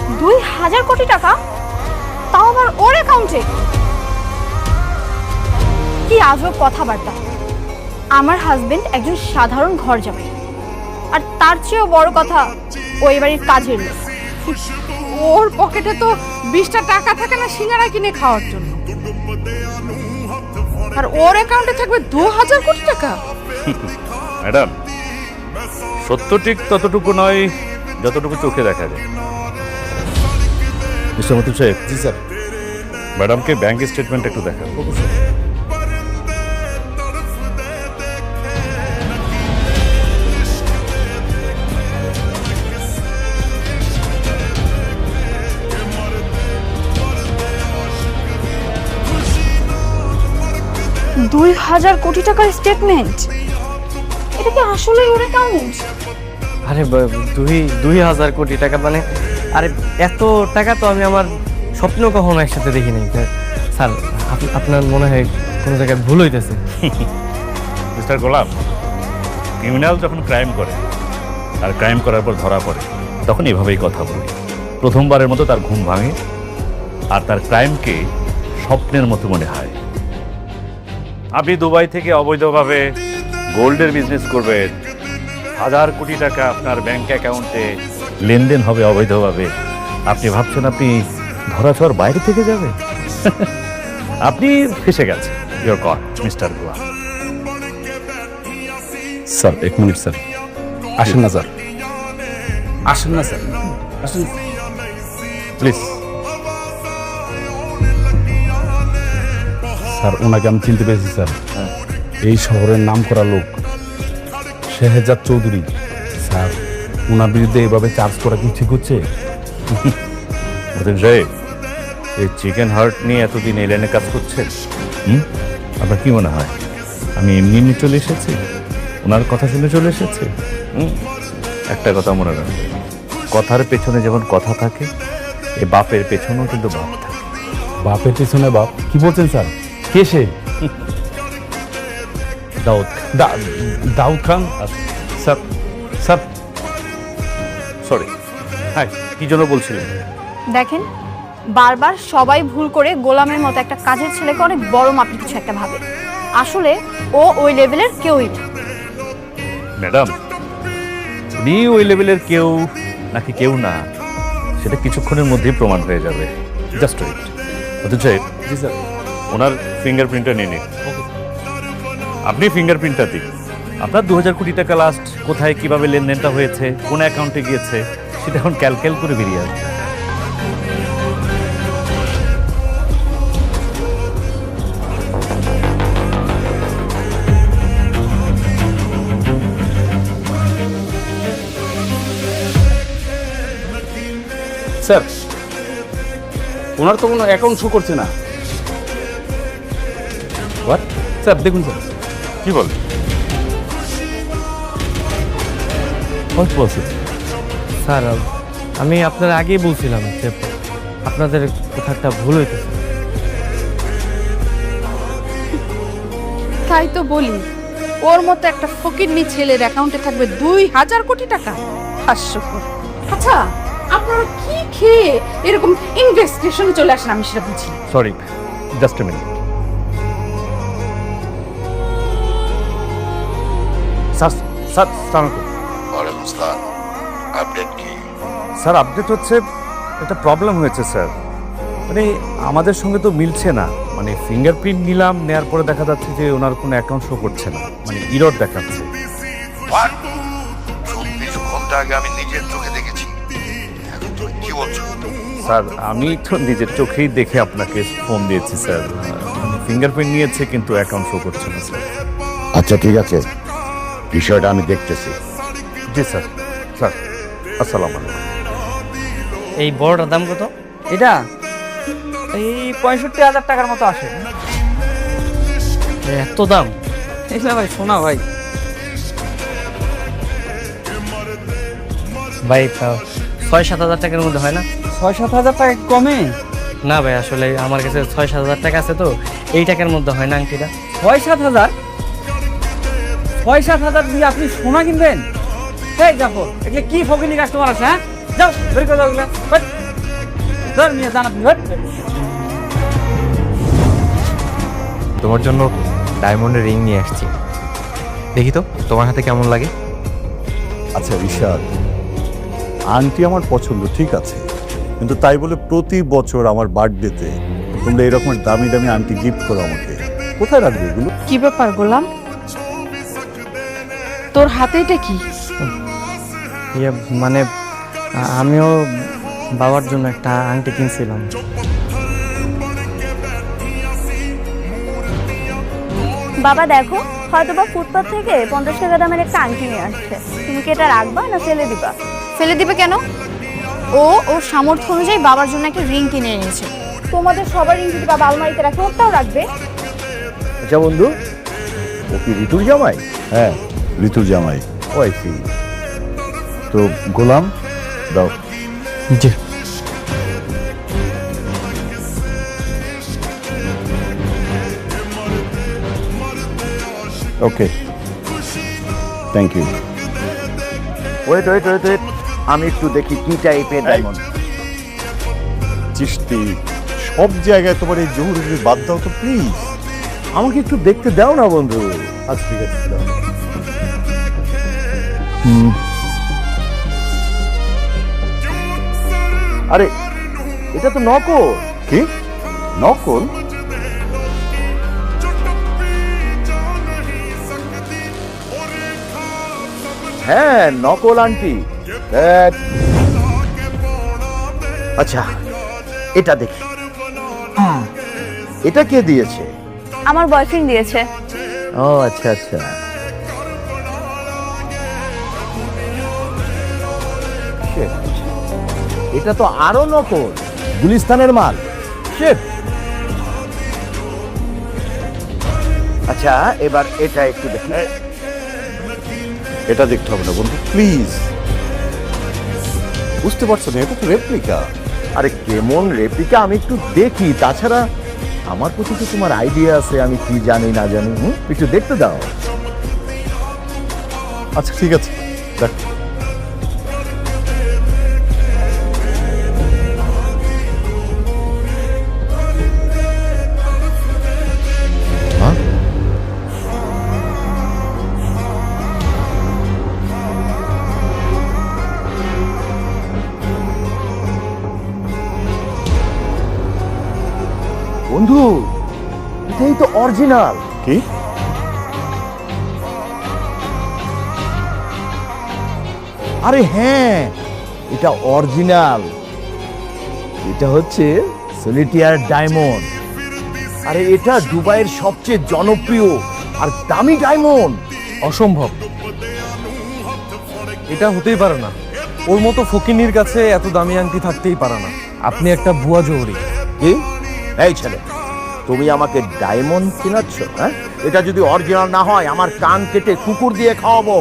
2000 কোটি টাকা, তাও আবার ওর অ্যাকাউন্টে। কি আজব কথাবার্তা। আমার হাজবেন্ড একজন সাধারণ ঘর জামাই, আর তার চেয়েও বড় কথা ও এই বাড়ির কাজের লোক। ওর পকেটে তো 20টা টাকা থাকে না সিঙ্গারা কিনে খাওয়ার জন্য, আর ওর অ্যাকাউন্টে থাকবে 2000 কোটি টাকা। ম্যাডাম, সত্য ঠিক ততটুকু নয় যতটুকু চোখে দেখা যায়। মিস্টার মতিন সাহেব। জি স্যার। ম্যাডামকে ব্যাংক স্টেটমেন্ট একটু দেখান। দুই 2000 কোটি টাকার স্টেটমেন্ট, এটা কি আসলে ওর অ্যাকাউন্ট? আরে 2000 কোটি টাকা মানে, আরে এত টাকা তো আমি আমার স্বপ্ন কখনো একসাথে দেখিনি স্যার। আপনার মনে হয় কোনো জায়গায় ভুল হইতেছে। মিস্টার গোলাম, ক্রিমিনাল যখন ক্রাইম করে আর ক্রাইম করার পর ধরা পড়ে তখন এভাবেই কথা বলে। প্রথমবারের মতো তার ঘুম ভাঙে আর তার ক্রাইমকে স্বপ্নের মতো মনে হয়। আপনি দুবাই থেকে অবৈধভাবে গোল্ডের বিজনেস করবেন, 1000 কোটি টাকা আপনার ব্যাংক অ্যাকাউন্টে লেনদেন হবে অবৈধভাবে। আপনি ভাবছেন আপনি ধরাছোঁয়ার বাইরে থেকে যাবেন? আপনি ফেসে গেছেন। You're caught mister Golam. Sir 1 minute sir, আসেন না স্যার, আসেন না স্যার, আসেন প্লিজ। স্যার। ওনাকে আমি চিনতে পেরেছি স্যার, এই শহরের নাম করা লোক শেহজাদ চৌধুরী। স্যার, ওনার বিরুদ্ধে এভাবে চার্জ করা কি ঠিক হচ্ছে? মতিন সাহেব, এই চিকেন হার্ট নিয়ে এতদিন এই লাইনে কাজ করছেন, আপনার কি মনে হয় আমি এমনি এমনি চলে এসেছি? ওনার কথা শুনে চলে এসেছি? একটা কথা মনে রাখবেন, কথার পেছনে যেমন কথা থাকে, এই বাপের পেছনেও কিন্তু বাপ থাকে। বাপের পেছনে বাপ? কি বলছেন স্যার? কে সে? দাউদ। Daud Khan? Sir, sir sorry, হ্যাঁ কি জন্য বলছিলেন? দেখেন, বারবার সবাই ভুল করে গোলামের মতো একটা কাজের ছেলেকে অনেক বড় মাপের কিছু একটা ভাবে। আসলে ও ওই লেভেলের কেউই না। ম্যাডাম, উনি ওই লেভেলের কেউ নাকি কেউ না সেটা কিছুক্ষণের মধ্যেই প্রমাণ হয়ে যাবে। Just wait. অথচ জি স্যার। ওনার ফিঙ্গারপ্রিন্টটা নিয়ে নিন। আপনি ফিঙ্গারপ্রিন্টটা দিন। আপনার 2000 কোটি টাকা লাস্ট কোথায় কিভাবে লেনদেনটা হয়েছে, কোন অ্যাকাউন্টে গিয়েছে, সেটা এখন ক্যালকুলেট করে বেরিয়ে আসবে। স্যার, ওনার তো কোনো অ্যাকাউন্ট শো করছে না। হোয়াট? স্যার দেখুন স্যার। কি বল? হোয়াট বলছে? স্যার, আমি আপনার আগেই বলছিলাম যে আপনাদের কোথাও একটা ভুল হইতেছে। তাই তো বলি, ওর মতো একটা ফকিরনি ছেলের অ্যাকাউন্টে থাকবে 2000 কোটি টাকা। হাস্যকর। আচ্ছা, আপনারা কি খেয়ে এরকম ইনভেস্টিগেশনে চলে আসেন আমি সেটা বুঝি। Sorry, just a minute. Sir, sir সালাম আলাইকুম। ওয়ালাইকুম আসসালাম। আপডেট কি? স্যার, আপডেট হচ্ছে একটা প্রবলেম হয়েছে স্যার। মানে আমাদের সঙ্গে তো মিলছে না। মানে ফিঙ্গারপ্রিন্ট নিলাম, নেওয়ার পরে দেখা যাচ্ছে যে ওনার কোনো অ্যাকাউন্ট শো করছে না, মানে ইরর দেখাচ্ছে। 24 ঘন্টা আগে আমি নিজের চোখে দেখেছি। এখন তুমি কি বলছো? স্যার, আমি তো নিজের চোখেই দেখে আপনাকে ফোন দিয়েছি স্যার। ফিঙ্গারপ্রিন্ট নিয়েছে কিন্তু অ্যাকাউন্ট শো করছে না স্যার। আচ্ছা ঠিক আছে, বিষয়টা আমি দেখতেছি। জি স্যার। স্যার আসসালামু আলাইকুম। এই বড়টার দাম কত? এটা এই 65,000 টাকার মতো আসে। এত দাম? এগুলা ভাই শোনা ভাই। ভাই 6-7 হাজার টাকার মধ্যে হয় না? 6-7 হাজার টাকা কমে? না ভাই, আসলে আমার কাছে 6-7 হাজার টাকা আছে তো, এই টাকার মধ্যে হয় না আংটিটা। 6-7 হাজার? 6-7 হাজার দিয়ে আপনি সোনা কিনবেন? এই দেখো, এগুলো কি ফকিনি কাস্টমার আছে? হ্যাঁ, যাও বের করে দাও এগুলা। ধর মিয়া জানাবি তোমার জন্য ডায়মন্ডের রিং নিয়ে আসছি, দেখি তো তোমার হাতে কেমন লাগে। আচ্ছা ঋষাদ, আন্টি আমার পছন্দ ঠিক আছে, কিন্তু তাই বলে প্রতি বছর আমার বার্থডেতে তোমরা এরকম দামি দামি আন্টি গিফট করো আমাকে, কোথায় রাখবে এগুলো? কি ব্যাপার গোলাম, তোর হাতে এটা কি? ইয়ে মানে আমিও বাবার জন্য একটা আংটি কিনছিলাম। বাবা দেখো, হয়তো বা ফুটপাথ থেকে 50 টাকা দামের একটা আংটি নিয়ে আসছে। তুমি কি এটা রাখবা না ফেলে দিবা? ফেলে দিবে কেন? ও ওর সামর্থ্য অনুযায়ী বাবার জন্য একটা রিং কিনে এনেছে। তোমাদের সবার রিং যদি বাবা আলমারিতে রাখে, ওটাও রাখবে। আচ্ছা বন্ধু, ও কি ঋতুর জামাই? হ্যাঁ, ঋতুর জামাই। Oh I see. তো গোলাম দাও। জি। Okay, thank you. Wait wait wait wait, আমি একটু দেখি কি টাইপের ডায়মন্ড। চিশতি, সব জায়গায় তোমার এই জহুরি বাদ দাও তো প্লিজ। আমাকে একটু দেখতে দাও না বন্ধু। আচ্ছা ঠিক আছে, দাও। আরে এটা তো নকল। কি নকল? হ্যাঁ নকল আন্টি। দেখ। আচ্ছা এটা দেখি, এটা কে দিয়েছে? আমার বয়ফ্রেন্ড দিয়েছে। ও আচ্ছা আচ্ছা। Shit, এটা তো আরো নকল, গুলিস্তানের মাল। Shit. আচ্ছা এবার এটা একটু দেখি। এটা দেখতে হবে না বন্ধু, প্লিজ। বুঝতে পারছো না, এটা তো রেপ্লিকা। আরে কেমন রেপ্লিকা আমি একটু দেখি, তাছাড়া আমার প্রতি তো তোমার আইডিয়া আছে, আমি কি জানি না জানি। একটু দেখতে দাও। আচ্ছা ঠিক আছে, দেখ। হ্যাঁ? বন্ধু এটাই তো অরিজিনাল। কি? আরে হ্যাঁ, এটা অরিজিনাল। এটা হচ্ছে সলিটিয়ার ডায়মন্ড। আরে এটা দুবাইয়ের সবচেয়ে জনপ্রিয় আর দামি ডায়মন্ড। অসম্ভব, এটা হতেই পারে না। ওর মতো ফকিনির কাছে এত দামি আংটি থাকতেই পারে না। আপনি একটা ভুয়া জহুরি। কি? এই ছেলে, তুমি আমাকে ডায়মন্ড কিনাচ্ছ? হ্যাঁ, এটা যদি অরিজিনাল না হয় আমার কান কেটে কুকুর দিয়ে খাওয়াবো।